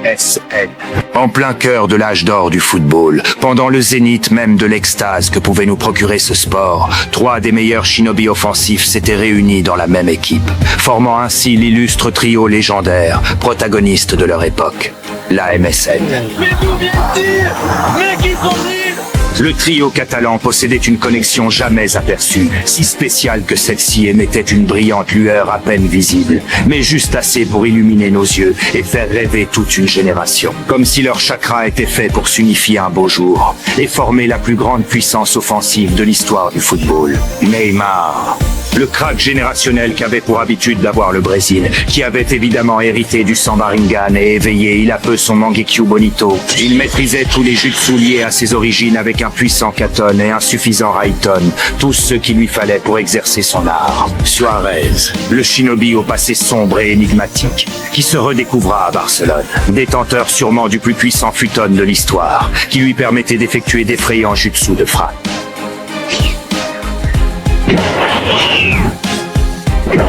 MSN. En plein cœur de l'âge d'or du football, pendant le zénith même de l'extase que pouvait nous procurer ce sport, 3 des meilleurs shinobi offensifs s'étaqu'ils réunis dans la même équipe, formant ainsi l'illustre trio légendaire, protagoniste de leur époque, la MSN. Mais d'où vient-il? Mais qui sont-ils? Le trio catalan possédait une connexion jamais aperçue, si spéciale que celle-ci émettait une brillante lueur à peine visible, mais juste assez pour illuminer nos yeux et faire rêver toute une génération. Comme si leur chakra était fait pour s'unifier un beau jour et former la plus grande puissance offensive de l'histoire du football. Neymar. Le crack générationnel qu'avait pour habitude d'avoir le Brésil, qui avait évidemment hérité du Sambaringan et éveillé il a peu son Mangekyu Bonito. Il maîtrisait tous les jutsu liés à ses origines avec un puissant Katon et un suffisant Raiton, tout ce qu'il lui fallait pour exercer son art. Suarez, le shinobi au passé sombre et énigmatique, qui se redécouvra à Barcelone. Détenteur sûrement du plus puissant futon de l'histoire, qui lui permettait d'effectuer d'effrayants jutsu de frappe.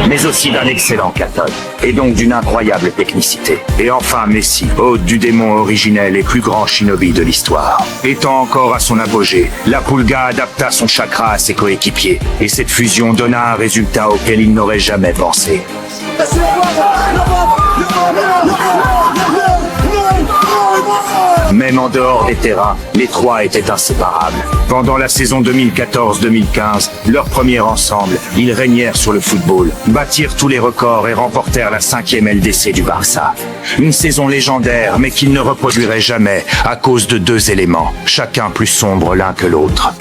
Mais aussi d'un excellent Katon, et donc d'une incroyable technicité. Et enfin Messi, hôte du démon originel et plus grand shinobi de l'histoire. Étant encore à son apogée, la Pulga adapta son chakra à ses coéquipiers, et cette fusion donna un résultat auquel il n'aurait jamais pensé. Même en dehors des terrains, les trois étaient inséparables. Pendant la saison 2014-2015, leur premier ensemble, ils régnèrent sur le football, battirent tous les records et remportèrent la 5e LDC du Barça. Une saison légendaire, mais qu'ils ne reproduiraient jamais à cause de 2 éléments, chacun plus sombre l'un que l'autre.